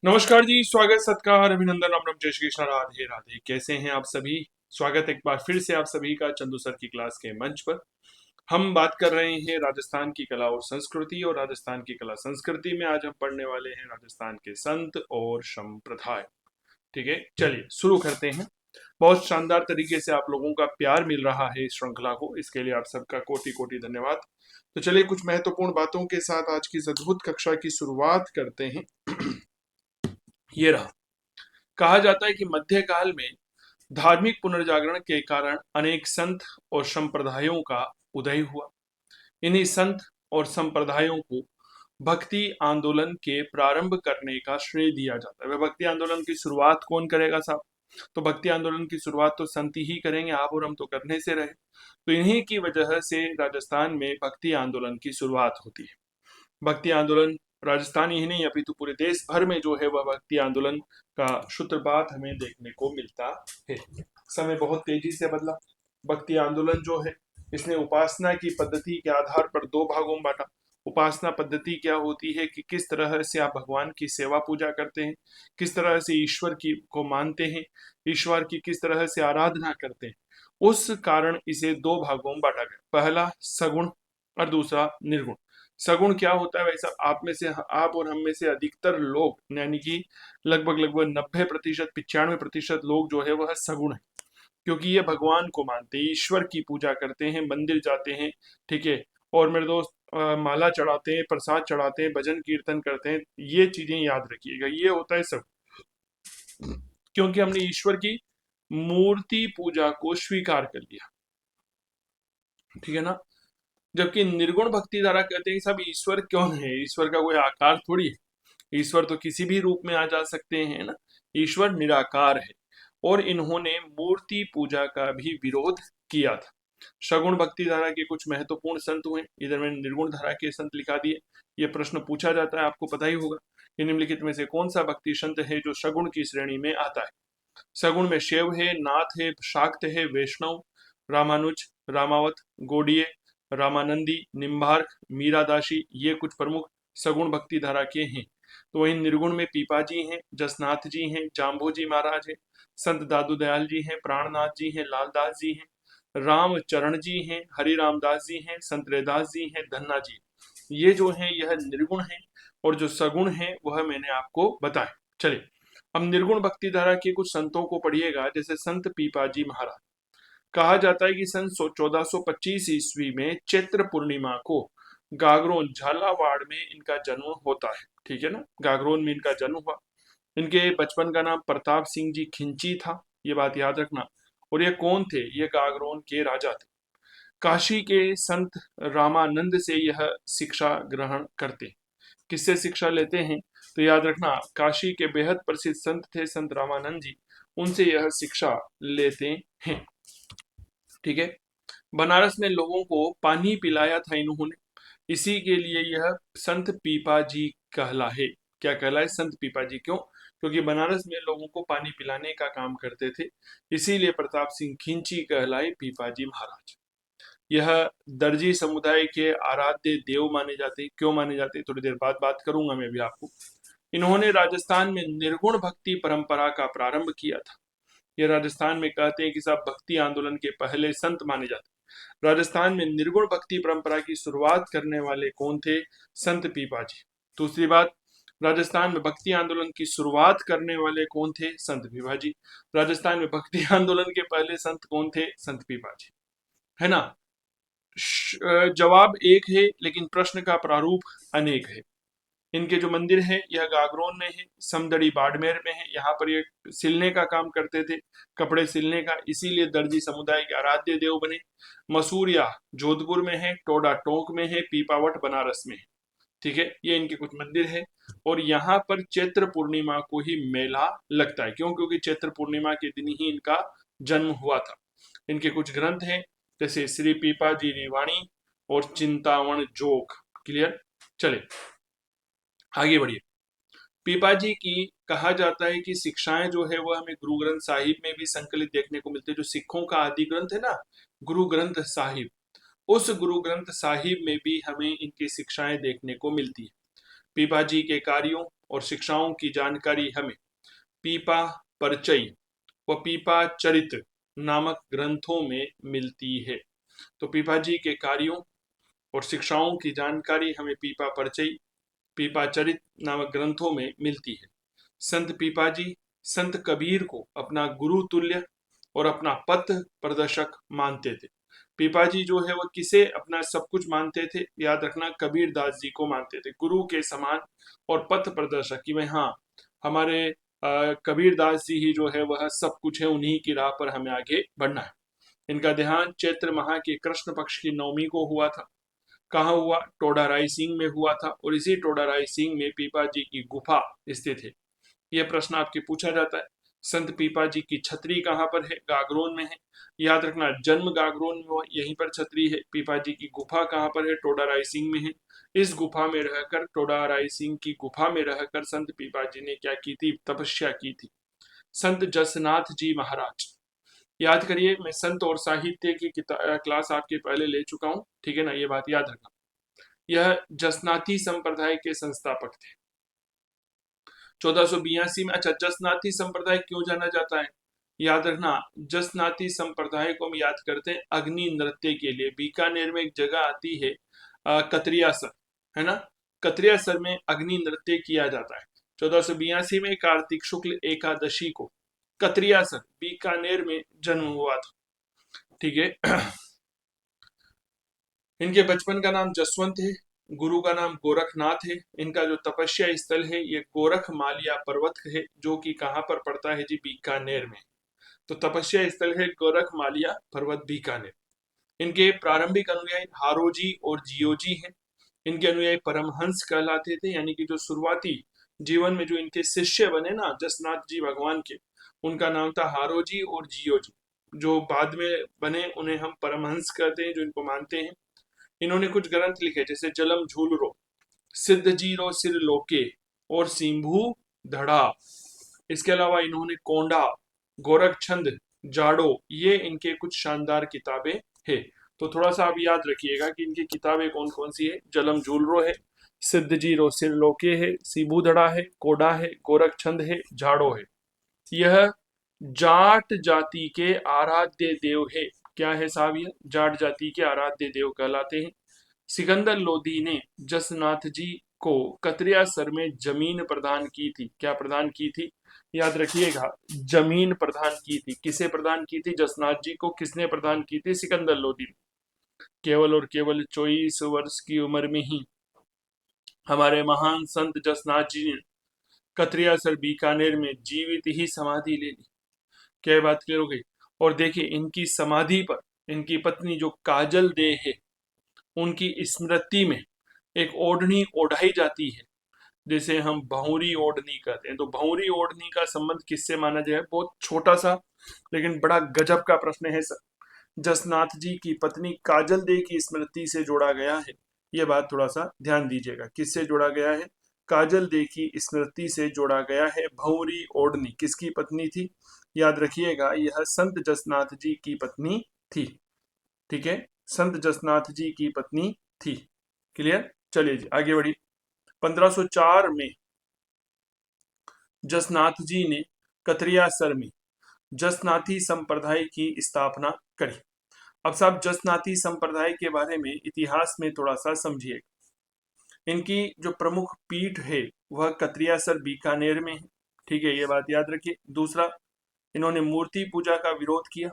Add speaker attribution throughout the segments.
Speaker 1: नमस्कार जी, स्वागत सत्कार अभिनंदन राम राम, जय श्री कृष्ण, राधे राधे। कैसे हैं आप सभी? स्वागत एक बार फिर से आप सभी का चंदू सर की क्लास के मंच पर। हम बात कर रहे हैं राजस्थान की कला और संस्कृति, और राजस्थान की कला संस्कृति में आज हम पढ़ने वाले हैं राजस्थान के संत और संप्रदाय। ठीक है, चलिए शुरू करते हैं। बहुत शानदार तरीके से आप लोगों का प्यार मिल रहा है इस श्रृंखला को, इसके लिए आप सबका कोटि कोटि धन्यवाद। तो चलिए कुछ महत्वपूर्ण बातों के साथ आज की इस अद्भुत कक्षा की शुरुआत करते हैं। ये रहा, कहा जाता है कि मध्यकाल में धार्मिक पुनर्जागरण के कारण अनेक संत और संप्रदायों का उदय हुआ। इन्हीं संत और संप्रदायों को भक्ति आंदोलन के प्रारंभ करने का श्रेय दिया जाता है। वह भक्ति आंदोलन की शुरुआत कौन करेगा साहब? तो भक्ति आंदोलन की शुरुआत तो संत ही करेंगे, आप और हम तो करने से रहे। तो इन्हीं की वजह से राजस्थान में भक्ति आंदोलन की शुरुआत होती है। भक्ति आंदोलन राजस्थान ही नहीं अपितु पूरे देश भर में जो है वह भक्ति आंदोलन का सूत्रपात हमें देखने को मिलता है। समय बहुत तेजी से बदला। भक्ति आंदोलन जो है इसने उपासना की पद्धति के आधार पर दो भागों में बांटा। उपासना पद्धति क्या होती है कि किस तरह से आप भगवान की सेवा पूजा करते हैं, किस तरह से ईश्वर की को मानते हैं, ईश्वर की किस तरह से आराधना करते हैं। उस कारण इसे दो भागों में बांटा गया, पहला सगुण और दूसरा निर्गुण। सगुण क्या होता है? वैसा आप में से, आप और हम में से अधिकतर लोग, यानी कि लगभग लगभग 90% 95% लोग जो है वह सगुण है, क्योंकि ये भगवान को मानते हैं, ईश्वर की पूजा करते हैं, मंदिर जाते हैं। ठीक है, और मेरे दोस्त माला चढ़ाते हैं, प्रसाद चढ़ाते हैं, भजन कीर्तन करते हैं। ये चीजें याद रखिएगा, ये होता है सब, क्योंकि हमने ईश्वर की मूर्ति पूजा को स्वीकार कर लिया। ठीक है ना? जबकि निर्गुण भक्ति धारा कहते हैं कि सब ईश्वर कौन है, ईश्वर का कोई आकार थोड़ी है, ईश्वर तो किसी भी रूप में आ जा सकते हैं ना, ईश्वर निराकार है। और इन्होंने मूर्ति पूजा का भी विरोध किया था। सगुण भक्ति धारा के कुछ महत्वपूर्ण संत हुए, इधर मैंने निर्गुण धारा के संत लिखा दिए। ये प्रश्न पूछा जाता है, आपको पता ही होगा कि निम्नलिखित में से कौन सा भक्ति संत है जो सगुण की श्रेणी में आता है? सगुण में शिव है, नाथ है, शाक्त है, वैष्णव, रामानुज, रामावत, गोडिये, रामानंदी, निम्बार्क, मीरादासी, ये कुछ प्रमुख सगुण भक्ति धारा के हैं। तो वही निर्गुण में पीपाजी हैं, जसनाथ जी हैं, जाम्भोजी महाराज हैं, संत दादू दयाल जी हैं, प्राणनाथ जी हैं, लालदास जी हैं, रामचरण जी हैं, हरि रामदास जी हैं, संत रैदास जी हैं, धन्ना जी। ये जो है यह निर्गुण है, और जो सगुण है वह मैंने आपको बताया। चलिए, अब निर्गुण भक्ति धारा के कुछ संतों को पढ़िएगा, जैसे संत पीपाजी महाराज। कहा जाता है कि सन 1425 ईस्वी में चैत्र पूर्णिमा को गागरोन झालावाड़ में इनका जन्म होता है। ठीक है ना, गागरोन में इनका जन्म हुआ। इनके बचपन का नाम प्रताप सिंह जी खिंची था, ये बात याद रखना। और ये कौन थे? ये गागरोन के राजा थे। काशी के संत रामानंद से यह शिक्षा ग्रहण करते हैं। किससे शिक्षा लेते हैं? तो याद रखना, काशी के बेहद प्रसिद्ध संत थे संत रामानंद जी, उनसे यह शिक्षा लेते हैं। ठीक है, बनारस में लोगों को पानी पिलाया था इन्होंने, इसी के लिए यह संत पीपा जी कहला है। क्या कहला है? संत पीपा जी। क्यों? क्योंकि बनारस में लोगों को पानी पिलाने का काम करते थे, इसीलिए प्रताप सिंह खिंची कहलाए पीपा जी महाराज। यह दर्जी समुदाय के आराध्य देव माने जाते हैं। क्यों माने जाते हैं, थोड़ी देर बाद बात करूंगा मैं भी आपको। इन्होंने राजस्थान में निर्गुण भक्ति परंपरा का प्रारंभ किया था। ये राजस्थान में कहते हैं कि सब भक्ति आंदोलन के पहले संत माने जाते हैं। राजस्थान में निर्गुण भक्ति परंपरा की शुरुआत करने वाले कौन थे? संत पीपा जी। दूसरी बात, राजस्थान में भक्ति आंदोलन की शुरुआत करने वाले कौन थे? संत पीपा जी। राजस्थान में भक्ति आंदोलन के पहले संत कौन थे? संत पीपा जी, है ना? जवाब एक है, लेकिन प्रश्न का प्रारूप अनेक है। इनके जो मंदिर है यह गागरोन में है, समदड़ी बाड़मेर में है। यहाँ पर ये सिलने का काम करते थे, कपड़े सिलने का, इसीलिए दर्जी समुदाय के आराध्य देव बने। मसूरिया जोधपुर में है, टोडा टोंक में है, पीपावट बनारस में है। ठीक है, ये इनके कुछ मंदिर है। और यहाँ पर चैत्र पूर्णिमा को ही मेला लगता है। क्यों? क्योंकि चैत्र पूर्णिमा के दिन ही इनका जन्म हुआ था। इनके कुछ ग्रंथ हैं, जैसे श्री पीपा जी निवाणी और चिंतावण जोग। क्लियर? चले आगे बढ़िए। पीपा जी की कहा जाता है कि शिक्षाएं जो है वह हमें गुरु ग्रंथ साहिब में भी संकलित देखने को मिलती है। जो सिखों का आदि ग्रंथ है ना, गुरु ग्रंथ साहिब, उस गुरु ग्रंथ साहिब में भी हमें इनकी शिक्षाएं देखने को मिलती है। पीपा जी के कार्यों और शिक्षाओं की जानकारी हमें पीपा परिचय व पीपा चरित्र नामक ग्रंथों में मिलती है। तो पीपा जी के कार्यों और शिक्षाओं की जानकारी हमें पीपा परिचय, पीपा चरित्र नामक ग्रंथों में मिलती है। संत पीपा जी संत कबीर को अपना गुरु तुल्य और अपना पथ प्रदर्शक मानते थे। पीपा जी जो है वह किसे अपना सब कुछ मानते थे? याद रखना, कबीर दास जी को मानते थे गुरु के समान और पथ प्रदर्शक, कि भाई हाँ, हमारे कबीर दास जी ही जो है वह सब कुछ है, उन्हीं की राह पर हमें आगे बढ़ना है। इनका देहांत चैत्र माह के कृष्ण पक्ष की नवमी को हुआ था। कहाँ हुआ? टोडा रायसिंह में हुआ था, और इसी टोडा रायसिंह में पीपा जी की गुफा स्थित है। यह प्रश्न आपके पूछा जाता है। संत पीपा जी की छतरी कहाँ पर है? गागरोन में है। याद रखना, जन्म गागरोन में हुआ, यहीं पर छतरी है। पीपा जी की गुफा कहाँ पर है? टोडा रायसिंह में है। इस गुफा में रहकर, टोडा रायसिंह की गुफा में रहकर संत पीपा जी ने क्या की थी? तपस्या की थी। संत जसनाथ जी महाराज, याद करिए, मैं संत और साहित्य की क्लास आपके पहले ले चुका हूं, ठीक है ना, ये बात याद रखना। यह जसनाथी संप्रदाय के संस्थापक थे। 1482 में। अच्छा, जसनाथी संप्रदाय क्यों जाना जाता है? याद रखना, जसनाथी संप्रदाय को हम याद करते हैं अग्नि नृत्य के लिए। बीकानेर में एक जगह आती है कतरियासर, है ना, कतरियासर में अग्नि नृत्य किया जाता है। 1482 में कार्तिक शुक्ल एकादशी को कतरियासर बीकानेर में जन्म हुआ था, ठीक है। इनके बचपन का नाम जसवंत है, गुरु का नाम गोरखनाथ है। इनका जो तपस्या स्थल है ये गोरख मालिया पर्वत है, जो कि कहाँ पर पड़ता है जी? बीकानेर में। तो तपस्या स्थल है गोरख मालिया पर्वत, बीकानेर। इनके प्रारंभिक अनुयायी हारोजी और जियोजी हैं। इनके अनुयायी परमहंस कहलाते थे, यानी कि जो शुरुआती जीवन में जो इनके शिष्य बने ना जसनाथ जी भगवान के, उनका नाम था हारोजी और जियोजी। जो बाद में बने उन्हें हम परमहंस कहते हैं, जो इनको मानते हैं। इन्होंने कुछ ग्रंथ लिखे, जैसे जलम झूलरो, सिद्ध जीरो सिर लोके और सिंभू धड़ा। इसके अलावा इन्होंने कोंडा, गोरखछंद, जाड़ो, ये इनके कुछ शानदार किताबें हैं। तो थोड़ा सा आप याद रखिएगा कि इनकी किताबें कौन कौन सी है। जलम झूलरो है, सिद्ध जीरो सिर लोके है, सिंभू धड़ा है, कोडा है, गोरखछंद है, जाड़ो है। यह जाट जाति के आराध्य देव है। क्या है साहब? यह जाट जाति के आराध्य देव कहलाते हैं। सिकंदर लोधी ने जसनाथ जी को कतरियासर में जमीन प्रदान की थी। क्या प्रदान की थी? याद रखिएगा, जमीन प्रदान की थी। किसे प्रदान की थी? जसनाथ जी को किसने प्रदान की थी? सिकंदर लोधी ने। केवल और केवल 24 वर्ष की उम्र में ही हमारे महान संत जसनाथ जी ने कतरियासर बीकानेर में जीवित ही समाधि ले ली। क्या बात क्लियर हो गई? और देखिए, इनकी समाधि पर इनकी पत्नी जो काजल दे है, उनकी स्मृति में एक ओढ़नी ओढ़ाई जाती है, जिसे हम भौरी ओढ़नी कहते हैं। तो भौरी ओढ़नी का संबंध किससे माना जाए? बहुत छोटा सा लेकिन बड़ा गजब का प्रश्न है सर। जसनाथ जी की पत्नी काजल दे की स्मृति से जोड़ा गया है। यह बात थोड़ा सा ध्यान दीजिएगा, किससे जोड़ा गया है? काजल दे की स्मृति से जोड़ा गया है। भौरी ओढ़नी किसकी पत्नी थी? याद रखिएगा, यह संत जसनाथ जी की पत्नी थी, ठीक है, संत जसनाथ जी की पत्नी थी। क्लियर? चलिए जी आगे बढ़िए। 1504 में जसनाथ जी ने कतरियासर में जसनाथी संप्रदाय की स्थापना करी। अब साहब, जसनाथी संप्रदाय के बारे में इतिहास में थोड़ा सा समझिए। इनकी जो प्रमुख पीठ है वह कतरियासर बीकानेर में है, ठीक है, ये बात याद रखिए। दूसरा, इन्होंने मूर्ति पूजा का विरोध किया।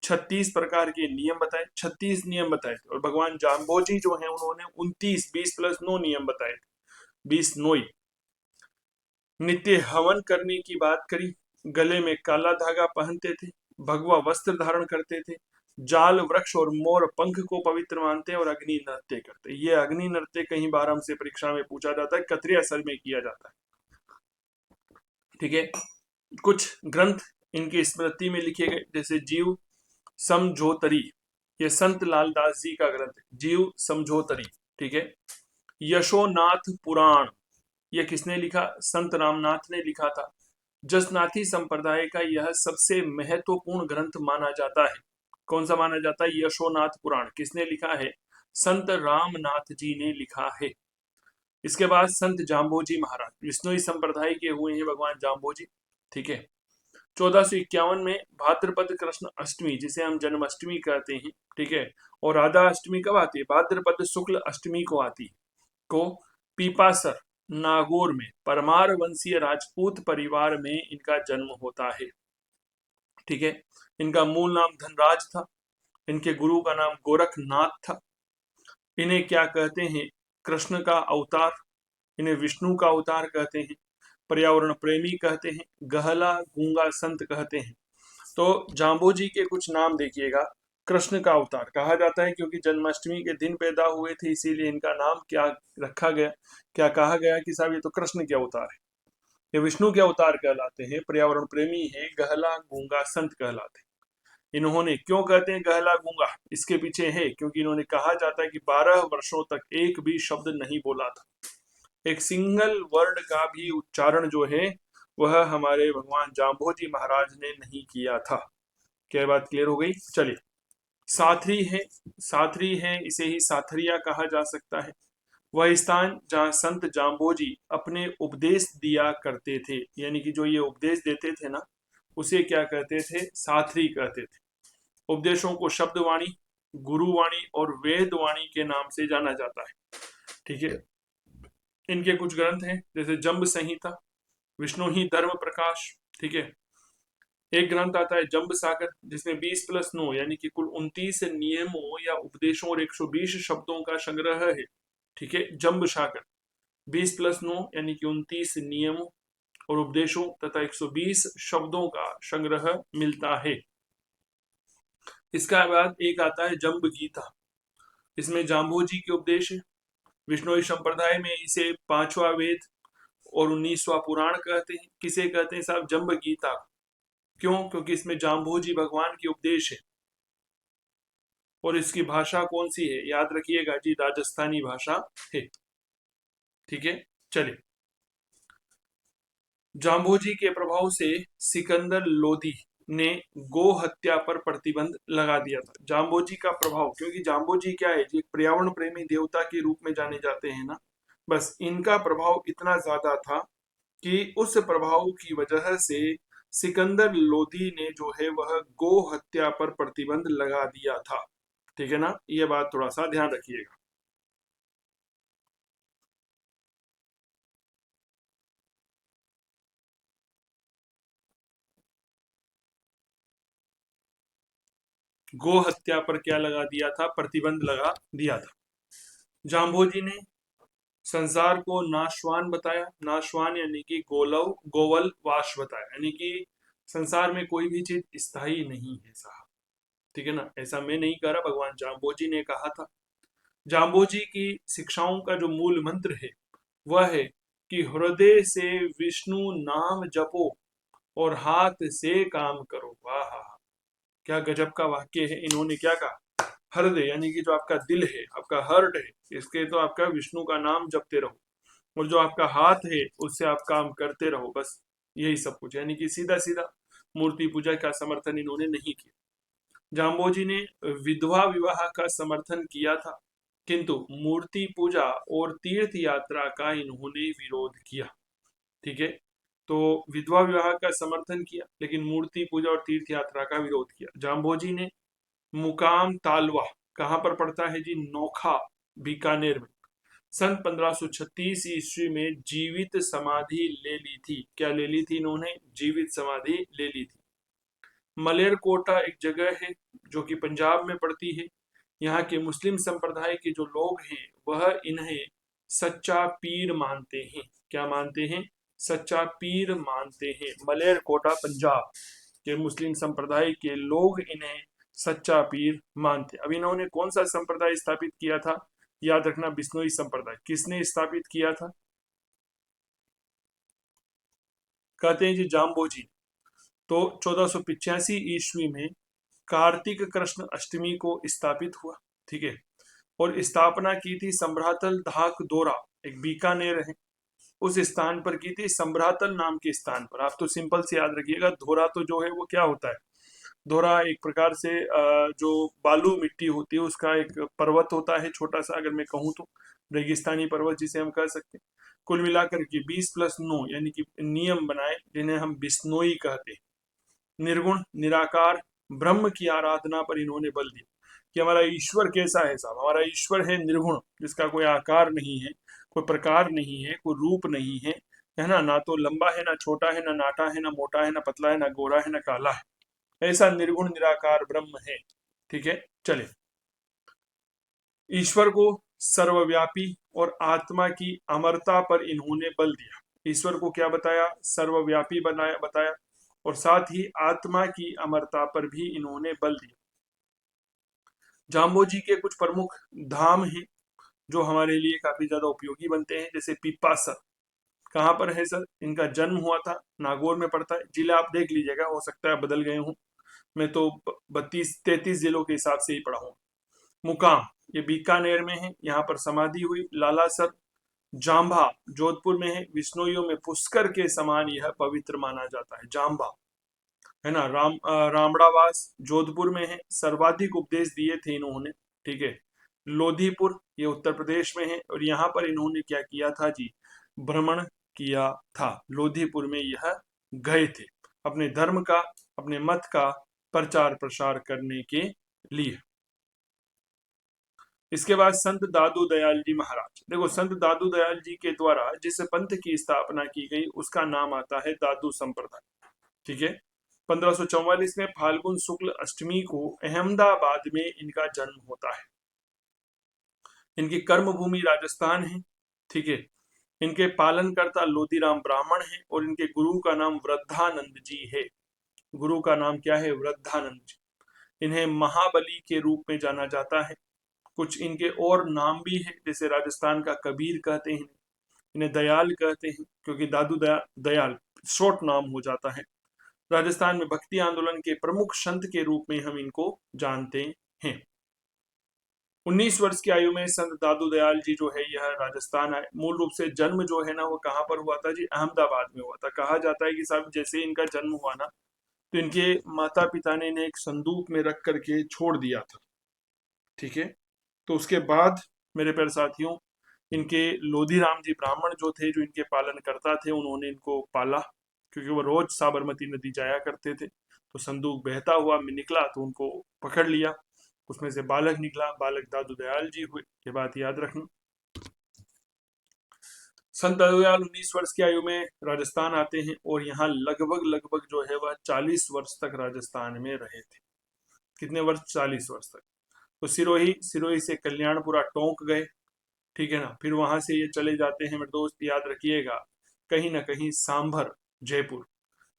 Speaker 1: 36 प्रकार के नियम बताए, 36 नियम बताए थे। और भगवान जाम्बोजी जो है उन्होंने 29, 20 प्लस 9 नियम बताए थे, 20 नोई। नित्य हवन करने की बात करी। गले में काला धागा पहनते थे, भगवा वस्त्र धारण करते थे, जाल वृक्ष और मोर पंख को पवित्र मानते और अग्नि नृत्य करते। ये अग्नि नृत्य कहीं बार हमसे परीक्षा में पूछा जाता है, कतरियासर में किया जाता है, ठीक है। कुछ ग्रंथ इनकी स्मृति में लिखे गए, जैसे जीव समझोतरी, ये संत लालदास जी का ग्रंथ है, जीव समझोतरी, ठीक है। यशोनाथ पुराण, यह किसने लिखा? संत रामनाथ ने लिखा था। जसनाथी संप्रदाय का यह सबसे महत्वपूर्ण ग्रंथ माना जाता है। कौन सा माना जाता है? यशोनाथ पुराण। किसने लिखा है? संत रामनाथ जी ने लिखा है। इसके बाद संत जाम्बोजी महाराज, विष्णुई संप्रदाय के हुए हैं भगवान जाम्बोजी। ठीक है। 1451 में भाद्रपद कृष्ण अष्टमी, जिसे हम जन्माष्टमी कहते हैं, ठीक है, और राधा अष्टमी कब आती है? भाद्रपद शुक्ल अष्टमी को आती है। को पीपासर नागौर में परमार वंशीय राजपूत परिवार में इनका जन्म होता है। ठीक है। इनका मूल नाम धनराज था। इनके गुरु का नाम गोरखनाथ था। इन्हें क्या कहते हैं? कृष्ण का अवतार, इन्हें विष्णु का अवतार कहते हैं, पर्यावरण प्रेमी कहते हैं, गहला गूंगा संत कहते हैं। तो जाम्बोजी के कुछ नाम देखिएगा। कृष्ण का अवतार कहा जाता है क्योंकि जन्माष्टमी के दिन पैदा हुए थे, इसीलिए इनका नाम क्या रखा गया, क्या कहा गया कि साहब ये तो कृष्ण के अवतार है। ये विष्णु के अवतार कहलाते हैं, पर्यावरण प्रेमी है, गहला गूंगा संत कहलाते हैं। इन्होंने, क्यों कहते हैं गहला गूंगा, इसके पीछे है क्योंकि इन्होंने, कहा जाता है कि 12 वर्षों तक एक भी शब्द नहीं बोला था, एक सिंगल वर्ड का भी उच्चारण जो है वह हमारे भगवान जाम्बोजी महाराज ने नहीं किया था। क्या बात क्लियर हो गई? चलिए, साथरी है, साथरी है, इसे ही साथरिया कहा जा सकता है। वह स्थान जहाँ संत जाम्बोजी अपने उपदेश दिया करते थे, यानी कि जो ये उपदेश देते थे ना, उसे क्या कहते थे? साथरी कहते थे। उपदेशों को शब्दवाणी, गुरुवाणी और वेदवाणी के नाम से जाना जाता है। ठीक है। इनके कुछ ग्रंथ हैं, जैसे जम्ब संहिता, विष्णु ही धर्म प्रकाश। ठीक है। एक ग्रंथ आता है जम्ब सागर, जिसमें 20+9 यानी कि कुल 29 नियमों या उपदेशों और 120 शब्दों का संग्रह है। ठीक है। जम्ब सागर 20+9 यानी कि 29 नियमों और उपदेशों तथा 120 शब्दों का संग्रह मिलता है। इसका बाद एक आता है जम्ब गीता, इसमें जाम्बोजी के उपदेश है। विष्णुई संप्रदाय में इसे 5वां वेद और 19वां पुराण कहते हैं। किसे कहते हैं साहब? जम्ब गीता। क्यों? क्योंकि इसमें जाम्बोजी भगवान के उपदेश है। और इसकी भाषा कौन सी है? याद रखिएगा जी, राजस्थानी भाषा है। ठीक है। चलिए, जाम्बोजी के प्रभाव से सिकंदर लोधी ने गो हत्या पर प्रतिबंध लगा दिया था। जाम्बोजी का प्रभाव, क्योंकि जाम्बोजी क्या है जी, पर्यावरण प्रेमी देवता के रूप में जाने जाते हैं ना, बस इनका प्रभाव इतना ज्यादा था कि उस प्रभाव की वजह से सिकंदर लोधी ने जो है वह गो हत्या पर प्रतिबंध लगा दिया था। ठीक है ना, ये बात थोड़ा सा ध्यान रखिएगा। गो हत्या पर क्या लगा दिया था? प्रतिबंध लगा दिया था। जाम्बोजी ने संसार को नाशवान बताया। नाशवान यानी कि गोलव गोवल वाश बताया, यानी कि संसार में कोई भी चीज स्थायी नहीं है साहब। ठीक है ना, ऐसा मैं नहीं कह रहा, भगवान जाम्बोजी ने कहा था। जाम्बोजी की शिक्षाओं का जो मूल मंत्र है वह है कि हृदय से विष्णु नाम जपो और हाथ से काम करो। वाह, क्या गजब का वाक्य है। इन्होंने क्या कहा? हृदय यानी कि जो आपका दिल है, आपका हार्ट है, इसके तो आपका विष्णु का नाम जपते रहो, और जो आपका हाथ है उससे आप काम करते रहो, बस यही सब कुछ। यानी कि सीधा सीधा मूर्ति पूजा का समर्थन इन्होंने नहीं किया। जाम्बोजी ने विधवा विवाह का समर्थन किया था, किंतु मूर्ति पूजा और तीर्थ यात्रा का इन्होंने विरोध किया। ठीक है। तो विधवा विवाह का समर्थन किया, लेकिन मूर्ति पूजा और तीर्थ यात्रा का विरोध किया। जाम्बोजी ने मुकाम तालवा, कहाँ पर पड़ता है जी? नोखा, बीकानेर में, सन 1536 ईस्वी में जीवित समाधि ले ली थी। क्या ले ली थी इन्होंने? जीवित समाधि ले ली थी। मलेरकोटा एक जगह है जो कि पंजाब में पड़ती है। यहाँ के मुस्लिम संप्रदाय के जो लोग हैं वह इन्हें सच्चा पीर मानते हैं। क्या मानते हैं? सच्चा पीर मानते हैं। मलेरकोटा पंजाब के मुस्लिम संप्रदाय के लोग इन्हें सच्चा पीर मानते। अब इन्होंने कौन सा संप्रदाय स्थापित किया था? याद रखना, बिश्नोई संप्रदाय। किसने स्थापित किया था? कहते हैं जी जाम्बोजी। तो 1485 ईस्वी में कार्तिक कृष्ण अष्टमी को स्थापित हुआ। ठीक है। और स्थापना की थी संभ्रातल धाक दोरा, एक बीकानेर है, उस स्थान पर की थी, संभ्रातल नाम के स्थान पर। आप तो सिंपल से याद रखिएगा, धोरा तो जो है वो क्या होता है? धोरा एक प्रकार से जो बालू मिट्टी होती है उसका एक पर्वत होता है छोटा सा, अगर मैं कहूँ तो। रेगिस्तानी पर्वत जिसे हम कह सकते हैं। कुल मिलाकर के 20+9 यानी कि नियम बनाए जिन्हें हम बिश्नोई कहते हैं। निर्गुण निराकार ब्रह्म की आराधना पर इन्होंने बल दिया कि हमारा ईश्वर कैसा है साहब, हमारा ईश्वर है निर्गुण, जिसका कोई आकार नहीं है, कोई प्रकार नहीं है, कोई रूप नहीं है ना, ना तो लंबा है, ना छोटा है, ना नाटा है, ना मोटा है, ना पतला है, ना गोरा है, ना काला है, ऐसा निर्गुण निराकार ब्रह्म है। ठीक है, चले। ईश्वर को सर्वव्यापी और आत्मा की अमरता पर इन्होंने बल दिया। ईश्वर को क्या बताया? सर्वव्यापी बनाया बताया, और साथ ही आत्मा की अमरता पर भी इन्होंने बल दिया। जाम्बोजी के कुछ प्रमुख धाम हैं जो हमारे लिए काफी ज्यादा उपयोगी बनते हैं, जैसे पिपासर। कहाँ पर है सर? इनका जन्म हुआ था, नागौर में पड़ता है। जिला आप देख लीजिएगा, हो सकता है बदल गए हूँ, मैं तो 32-33 जिलों के हिसाब से ही पढ़ा हूँ। मुकाम ये बीकानेर में है, यहाँ पर समाधि हुई। लालासर जाम्बा जोधपुर में है। विष्णुइयों में पुष्कर के समान यह पवित्र माना जाता है, जाम्बा, है ना। रामड़ावास जोधपुर में है, सर्वाधिक उपदेश दिए थे इन्होंने। ठीक है। लोधीपुर ये उत्तर प्रदेश में है, और यहाँ पर इन्होंने क्या किया था जी? भ्रमण किया था। लोधीपुर में यह गए थे अपने धर्म का, अपने मत का प्रचार प्रसार करने के लिए। इसके बाद संत दादू दयाल जी महाराज। देखो, संत दादू दयाल जी के द्वारा जिस पंथ की स्थापना की गई उसका नाम आता है दादू संप्रदाय। ठीक है। 1544 में फाल्गुन शुक्ल अष्टमी को अहमदाबाद में इनका जन्म होता है। इनकी कर्म भूमि राजस्थान है। ठीक है। इनके पालनकर्ता लोदीराम ब्राह्मण हैं, और इनके गुरु का नाम वृद्धानंद जी है। गुरु का नाम क्या है? वृद्धानंद जी। इन्हें महाबली के रूप में जाना जाता है। कुछ इनके और नाम भी हैं, जैसे राजस्थान का कबीर कहते हैं, इन्हें दयाल कहते हैं, क्योंकि दादू दयाल शॉर्ट नाम हो जाता है। राजस्थान में भक्ति आंदोलन के प्रमुख संत के रूप में हम इनको जानते हैं। 19 वर्ष की आयु में संत दादू दयाल जी जो है यह राजस्थान आए। मूल रूप से जन्म जो है ना वो कहाँ पर हुआ था जी? अहमदाबाद में हुआ था। कहा जाता है कि साहब जैसे इनका जन्म हुआ ना, तो इनके माता पिता ने इन्हें एक संदूक में रख करके छोड़ दिया था। ठीक है। तो उसके बाद मेरे प्यारे साथियों, इनके लोधीराम जी ब्राह्मण जो थे, जो इनके पालन करता थे, उन्होंने इनको पाला, क्योंकि वो रोज साबरमती नदी जाया करते थे। तो संदूक बहता हुआ में निकला तो उनको पकड़ लिया, उसमें से बालक निकला, बालक दादू दयाल जी हुए। ये बात याद रखना। संत दादू दयाल 19 वर्ष की आयु में राजस्थान आते हैं, और यहाँ लगभग लगभग जो है वह 40 वर्ष तक राजस्थान में रहे थे। कितने वर्ष? 40 वर्ष तक। तो सिरोही, सिरोही से कल्याणपुरा टोंक गए। ठीक है ना। फिर वहां से ये चले जाते हैं, मेरे दोस्त याद रखिएगा, कहीं ना कहीं सांभर जयपुर,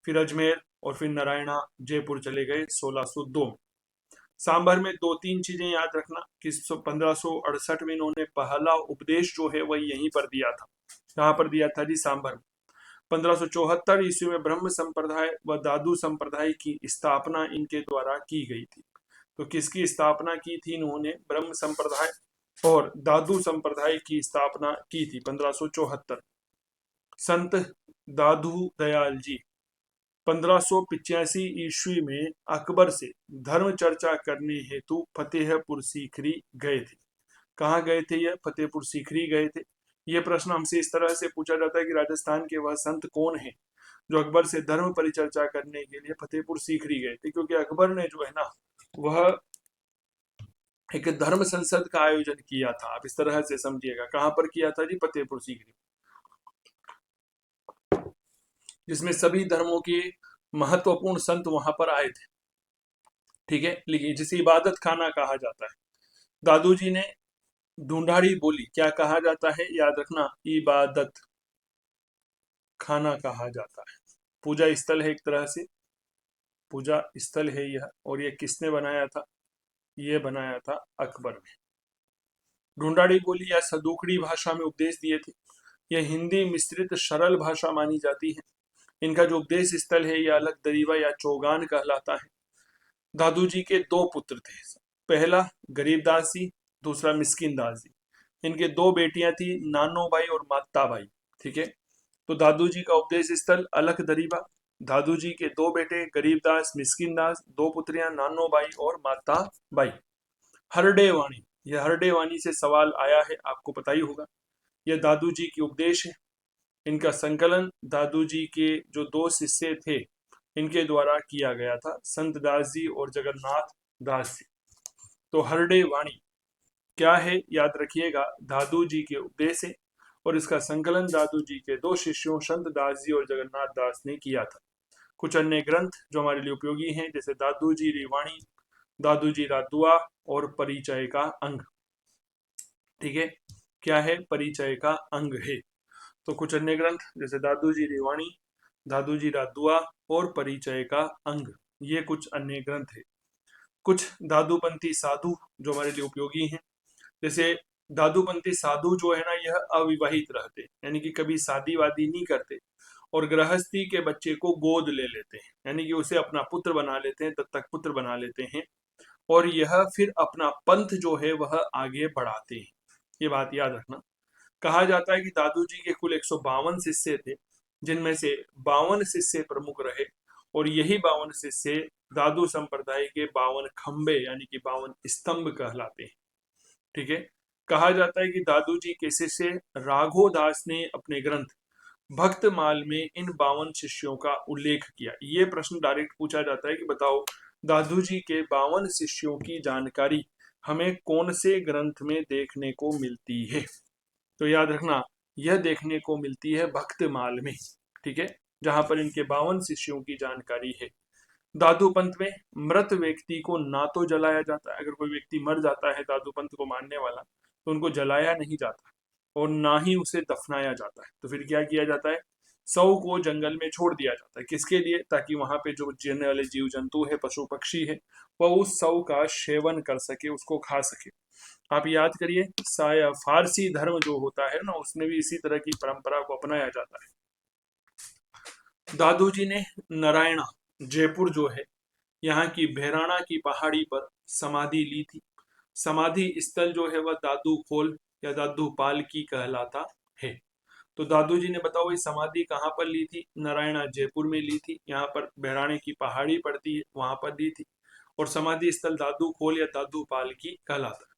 Speaker 1: फिर अजमेर, और फिर नारायणा जयपुर चले गए 1602 में। सांभर में 2-3 चीजें याद रखना कि 1568 में इन्होंने पहला उपदेश जो है वह यहीं पर दिया था। कहाँ पर दिया था जी? सांभर में। 1574 ईस्वी में ब्रह्म संप्रदाय व दादू संप्रदाय की स्थापना इनके द्वारा की गई थी। तो किसकी स्थापना की थी इन्होंने? ब्रह्म संप्रदाय और दादू संप्रदाय की स्थापना की थी 1574। संत दादू दयाल जी 1585 ईस्वी में अकबर से धर्म चर्चा करने हेतु फतेहपुर सीकरी गए थे। कहाँ गए थे? यह फतेहपुर सीकरी गए थे। यह प्रश्न हमसे इस तरह से पूछा जाता है कि राजस्थान के वह संत कौन है जो अकबर से धर्म परिचर्चा करने के लिए फतेहपुर सीकरी गए थे? क्योंकि अकबर ने जो है ना वह एक धर्म संसद का आयोजन किया था। आप इस तरह से समझिएगा। कहां पर किया था जी? फतेहपुर सीकरी, जिसमें सभी धर्मों के महत्वपूर्ण संत वहां पर आए थे। ठीक है। लेकिन जिसे इबादत खाना कहा जाता है, दादू जी ने ढूंढाड़ी बोली। क्या कहा जाता है? याद रखना, इबादत खाना कहा जाता है। पूजा स्थल है, एक तरह से पूजा स्थल है यह। और यह किसने बनाया था? यह बनाया था अकबर ने। ढूंढाड़ी बोली या सदुकड़ी भाषा में उपदेश दिए थे। यह हिंदी मिश्रित सरल भाषा मानी जाती है। इनका जो उपदेश स्थल है यह अलग दरीवा या चौगान कहलाता है। दादू जी के 2 पुत्र थे। पहला गरीबदास जी, दूसरा मिस्किन दास जी। इनके 2 बेटियां थी, नानो बाई और माता बाई। ठीक है। तो दादू जी का उपदेश स्थल अलग दरीबा। दादू जी के 2 बेटे गरीबदास, मिस्किन दास, 2 पुत्रियां नानो बाई और माता बाई। हरडे वाणी यह हरडे वाणी से सवाल आया है, आपको पता ही होगा। यह दादू जी के उपदेश है। इनका संकलन दादू जी के जो दो शिष्य थे इनके द्वारा किया गया था, संत दास जी और जगन्नाथ दास जी। तो हरडे वाणी क्या है, याद रखिएगा, दादू जी के उपदेश है और इसका संकलन दादू जी के दो शिष्यों संत दास जी और जगन्नाथ दास ने किया था। कुछ अन्य ग्रंथ जो हमारे लिए उपयोगी हैं, जैसे दादू जी रिवाणी, दादू जी रादुआ और परिचय का अंग। ठीक है, क्या है, परिचय का अंग है। तो कुछ अन्य ग्रंथ जैसे दादू जी रिवाणी, दादू जी रादुआ और परिचय का अंग, ये कुछ अन्य ग्रंथ है। कुछ दादूपंथी साधु जो हमारे लिए उपयोगी हैं, जैसे दादूपंथी साधु जो है ना, यह अविवाहित रहते, यानी कि कभी शादी वादी नहीं करते और गृहस्थी के बच्चे को गोद ले लेते हैं, यानी कि उसे अपना पुत्र बना लेते हैं, दत्तक पुत्र बना लेते हैं और यह फिर अपना पंथ जो है वह आगे बढ़ाते हैं। ये बात याद रखना। कहा जाता है कि दादू जी के कुल 152 शिष्य थे, जिनमें से 52 शिष्य प्रमुख रहे और यही 52 शिष्य दादू संप्रदाय के 52 खंबे यानी कि 52 स्तंभ कहलाते हैं। ठीक है, कहा जाता है कि दादू जी के शिष्य राघो दास ने अपने ग्रंथ भक्तमाल में इन 52 शिष्यों का उल्लेख किया। ये प्रश्न डायरेक्ट पूछा जाता है कि बताओ दादू जी के 52 शिष्यों की जानकारी हमें कौन से ग्रंथ में देखने को मिलती है। तो याद रखना, यह देखने को मिलती है भक्तमाल में। ठीक है, जहां पर इनके 52 शिष्यों की जानकारी है। दादू पंथ में मृत व्यक्ति को ना तो जलाया जाता है, अगर कोई व्यक्ति मर जाता है दादू पंथ को मानने वाला, तो उनको जलाया नहीं जाता और ना ही उसे दफनाया जाता है। तो फिर क्या किया जाता है, शव को जंगल में छोड़ दिया जाता है। किसके लिए, ताकि वहां पे जो जीने वाले जीव जंतु है, पशु पक्षी है, वह उस शव का सेवन कर सके, उसको खा सके। आप याद करिए, फारसी धर्म जो होता है ना, उसमें भी इसी तरह की परंपरा को अपनाया जाता है। दादू जी ने नारायणा जयपुर जो है, यहाँ की भैराणा की पहाड़ी पर समाधि ली थी। समाधि स्थल जो है वह दादू खोल या दादू पाल की कहलाता है। तो दादू जी ने बताओ ये समाधि कहाँ पर ली थी, नारायणा जयपुर में ली थी। यहाँ पर भैराणे की पहाड़ी पड़ती है, वहां पर ली थी। और समाधि स्थल दादू खोल या दादू पाल की कहलाता है।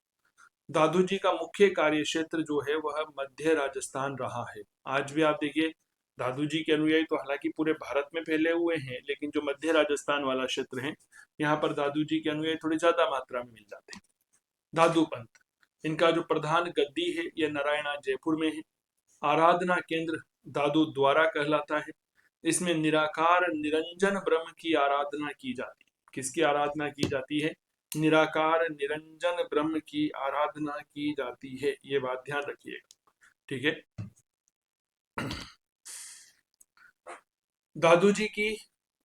Speaker 1: दादू जी का मुख्य कार्य क्षेत्र जो है वह मध्य राजस्थान रहा है। आज भी आप देखिए, दादू जी के अनुयायी तो हालांकि पूरे भारत में फैले हुए हैं, लेकिन जो मध्य राजस्थान वाला क्षेत्र है, यहाँ पर दादू जी के अनुयायी थोड़ी ज्यादा मात्रा में मिल जाते हैं। दादू पंथ, इनका जो प्रधान गद्दी है यह नारायणा जयपुर में है। आराधना केंद्र दादू द्वारा कहलाता है। इसमें निराकार निरंजन ब्रह्म की आराधना की जाती है। किसकी आराधना की जाती है, निराकार निरंजन ब्रह्म की आराधना की जाती है। ये बात ध्यान रखिएगा। ठीक है, दादू जी की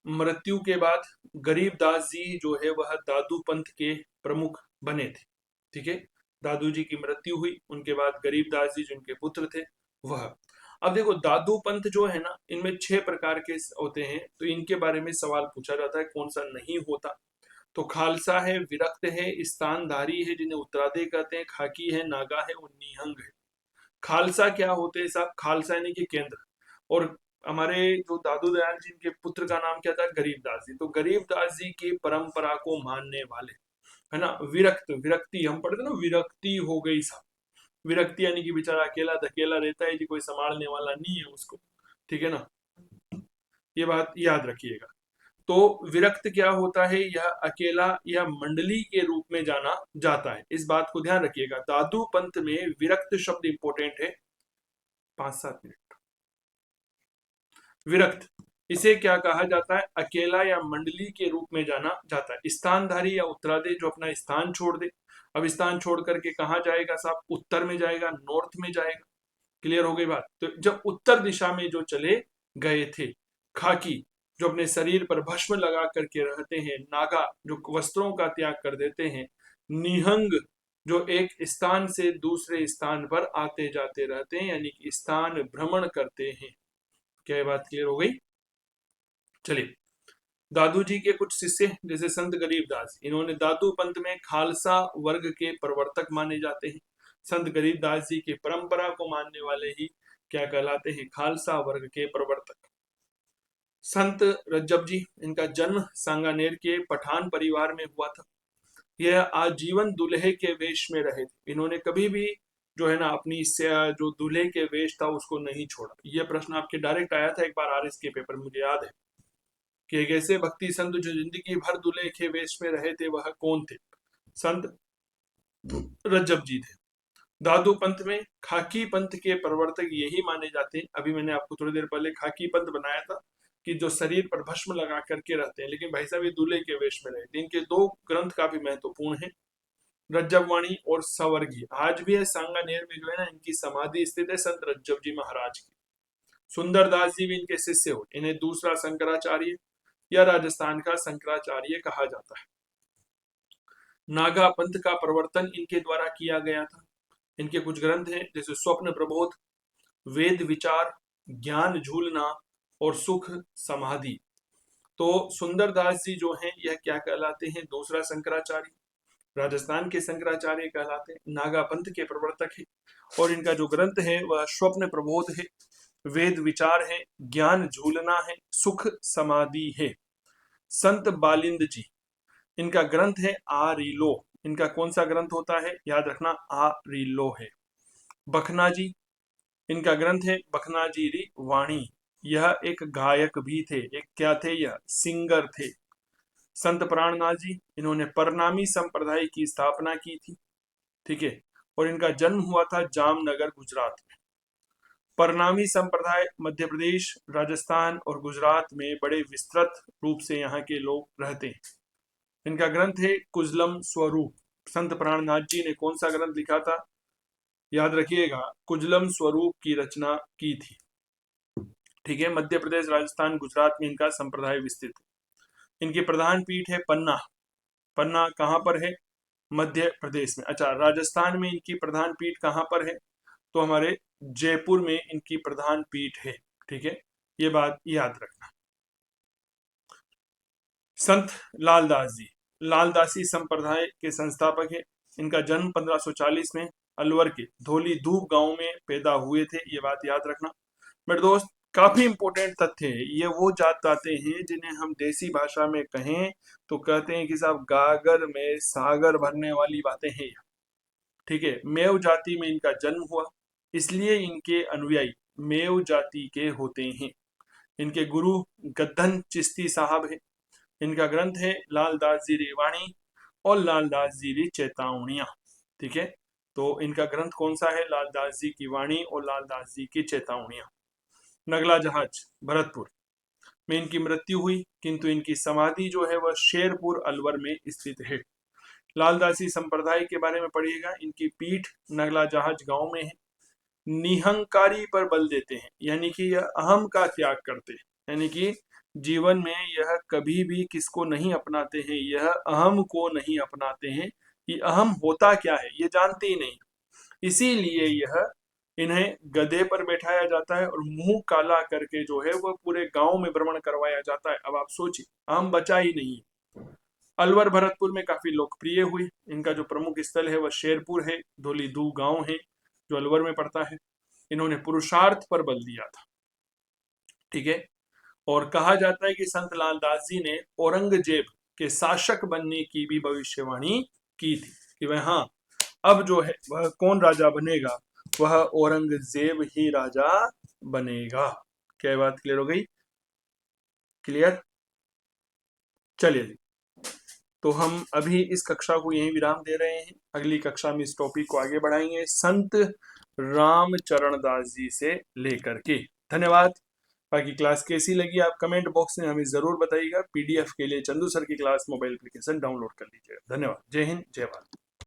Speaker 1: मृत्यु के बाद गरीबदास जी जो है वह दादू पंथ के प्रमुख बने थे। ठीक है, दादू जी की मृत्यु हुई, उनके बाद गरीबदास जी जिनके पुत्र थे वह। अब देखो, दादू पंथ जो है ना, इनमें 6 प्रकार के होते हैं, तो इनके बारे में सवाल पूछा जाता है कौन सा नहीं होता। तो खालसा है, विरक्त है, स्थानधारी है जिन्हें उत्तरादे कहते हैं, खाकी है, नागा है और निहंग है। खालसा क्या होते हैं साहब, खालसा यानी कि केंद्र। और हमारे जो दादू दयाल जी के पुत्र का नाम क्या था, गरीबदास जी। तो गरीबदास जी की परंपरा को मानने वाले, है ना। विरक्त, विरक्ति हम पढ़ते ना, विरक्ति हो गई साहब। विरक्ति यानी कि बेचारा अकेला धकेला रहता है जी, कोई संभालने वाला नहीं है उसको। ठीक है ना, ये बात याद रखिएगा। तो विरक्त क्या होता है, यह अकेला या मंडली के रूप में जाना जाता है। इस बात को ध्यान रखिएगा, दादू पंथ में विरक्त शब्द इंपॉर्टेंट है। 5-7 मिनट। विरक्त, इसे क्या कहा जाता है, अकेला या मंडली के रूप में जाना जाता है। स्थानधारी या उत्तरादे जो अपना स्थान छोड़ दे। अब स्थान छोड़ करके कहाँ जाएगा साहब, उत्तर में जाएगा, नॉर्थ में जाएगा। क्लियर हो गई बात। तो जब उत्तर दिशा में जो चले गए थे, खाकी जो अपने शरीर पर भस्म लगा करके रहते हैं, नागा जो वस्त्रों का त्याग कर देते हैं, निहंग जो एक स्थान से दूसरे स्थान पर आते जाते रहते हैं, यानी कि स्थान भ्रमण करते हैं। क्या बात क्लियर हो गई। चलिए, दादू जी के कुछ शिष्य जैसे संत गरीबदास, इन्होंने दादू पंथ में खालसा वर्ग के प्रवर्तक माने जाते हैं। संत गरीबदास जी की परंपरा को मानने वाले ही क्या कहलाते हैं, खालसा वर्ग के प्रवर्तक। संत रज्जब जी, इनका जन्म सांगानेर के पठान परिवार में हुआ था। यह आजीवन दूल्हे के वेश में रहे थे। इन्होंने कभी भी जो है ना अपनी जो दूल्हे के वेश था उसको नहीं छोड़ा। यह प्रश्न आपके डायरेक्ट आया था एक बार आरएस के पेपर में, मुझे याद है कि एक ऐसे भक्ति संत जो जिंदगी भर दूल्हे के वेश में रहे थे वह कौन थे? संत रज्जब जी थे। दादू पंथ में खाकी पंथ के प्रवर्तक यही माने जाते हैं। अभी मैंने आपको थोड़ी देर पहले खाकी पंथ बनाया था कि जो शरीर पर भस्म लगा करके रहते हैं, लेकिन भाई साहब ये दूल्हे के वेश में रहते हैं। इनके दो ग्रंथ काफी महत्वपूर्ण हैं, रज्जब वाणी और सवर्गी। आज भी है सांगानेर में जो है ना इनकी समाधि स्थित है, संत रज्जब जी महाराज की। सुंदरदास जी भी इनके शिष्य हो। इन्हें दूसरा शंकराचार्य या राजस्थान का शंकराचार्य कहा जाता है। नागा पंथ का प्रवर्तन इनके द्वारा किया गया था। इनके कुछ ग्रंथ हैं जैसे स्वप्न प्रबोध, वेद विचार, ज्ञान झूलना और सुख समाधि। तो सुंदरदास जी जो हैं यह क्या कहलाते हैं? दूसरा शंकराचार्य, राजस्थान के शंकराचार्य कहलाते हैं, नागा पंथ के प्रवर्तक है। और इनका जो ग्रंथ है वह स्वप्न प्रबोध है, वेद विचार है, ज्ञान झूलना है, सुख समाधि है। संत बालिंद जी, इनका ग्रंथ है आरिलो। इनका कौन सा ग्रंथ होता है? याद रखना, आरिलो है। बखना जी, इनका ग्रंथ है बखनाजीरी वाणी। यह एक गायक भी थे। एक क्या थे? यह सिंगर थे। संत प्राणनाथ जी, इन्होंने परनामी संप्रदाय की स्थापना की थी। ठीक है, और इनका जन्म हुआ था जामनगर गुजरात में। परनामी संप्रदाय मध्य प्रदेश, राजस्थान और गुजरात में बड़े विस्तृत रूप से यहाँ के लोग रहते हैं। इनका ग्रंथ है कुजलम स्वरूप। संत प्राणनाथ जी ने कौन सा ग्रंथ लिखा था? याद रखिएगा, कुजलम स्वरूप की रचना की थी। ठीक है, मध्य प्रदेश, राजस्थान, गुजरात में इनका संप्रदाय विस्तृत है। इनकी प्रधान पीठ है पन्ना। पन्ना कहाँ पर है? मध्य प्रदेश में। अच्छा, राजस्थान में इनकी प्रधान पीठ कहाँ पर है? तो हमारे जयपुर में इनकी प्रधान पीठ है। ठीक है, ये बात याद रखना। संत लालदास जी, लालदासी संप्रदाय के संस्थापक है। इनका जन्म 1540 में अलवर के धोली धूप गांव में पैदा हुए थे। ये बात याद रखना मेरे दोस्त। काफी इंपॉर्टेंट तथ्य है ये। वो जात आते हैं जिन्हें हम देसी भाषा में कहें तो कहते हैं कि साहब गागर में सागर भरने वाली बातें हैं। ठीक है, मेव जाति में इनका जन्म हुआ, इसलिए इनके अनुयायी मेव जाति के होते हैं। इनके गुरु गद्दन चिश्ती साहब है। इनका ग्रंथ है लालदास जी रेवाणी और लालदास जी री चेतावनियां। ठीक है, तो इनका ग्रंथ कौन सा है? लालदास जी की वाणी और लालदास जी की चेतावनियां। नगला जहाज भरतपुर में इनकी मृत्यु हुई, किंतु इनकी समाधि जो है वह शेरपुर अलवर में स्थित है। लालदासी संप्रदाय के बारे में पढ़िएगा। इनकी पीठ नगला जहाज गांव में है। निहंकारी पर बल देते हैं, यानी कि यह अहम का त्याग करते हैं। यानी कि जीवन में यह कभी भी किसको नहीं अपनाते हैं? यह अहम को नहीं अपनाते हैं कि अहम होता क्या है ये जानते ही नहीं। इसीलिए यह इन्हें गधे पर बैठाया जाता है और मुंह काला करके जो है वह पूरे गांव में भ्रमण करवाया जाता है। अब आप सोचिए, अहम बचा ही नहीं। अलवर भरतपुर में काफी लोकप्रिय हुई। इनका जो प्रमुख स्थल है वह शेरपुर है। धोलीधू गांव है जो अलवर में पड़ता है। इन्होंने पुरुषार्थ पर बल दिया था। ठीक है, और कहा जाता है कि संत लालदास जी ने औरंगजेब के शासक बनने की भी भविष्यवाणी की थी कि वह हाँ, अब जो है वह कौन राजा बनेगा? वह औरंगजेब ही राजा बनेगा। क्या बात क्लियर हो गई? क्लियर? चलिए जी, तो हम अभी इस कक्षा को यहीं विराम दे रहे हैं। अगली कक्षा में इस टॉपिक को आगे बढ़ाएंगे संत रामचरण दास जी से लेकर के। धन्यवाद। बाकी क्लास कैसी लगी आप कमेंट बॉक्स में हमें जरूर बताइएगा। पीडीएफ के लिए चंदू सर की क्लास मोबाइल एप्लीकेशन डाउनलोड कर लीजिएगा। धन्यवाद। जय हिंद, जय भारत।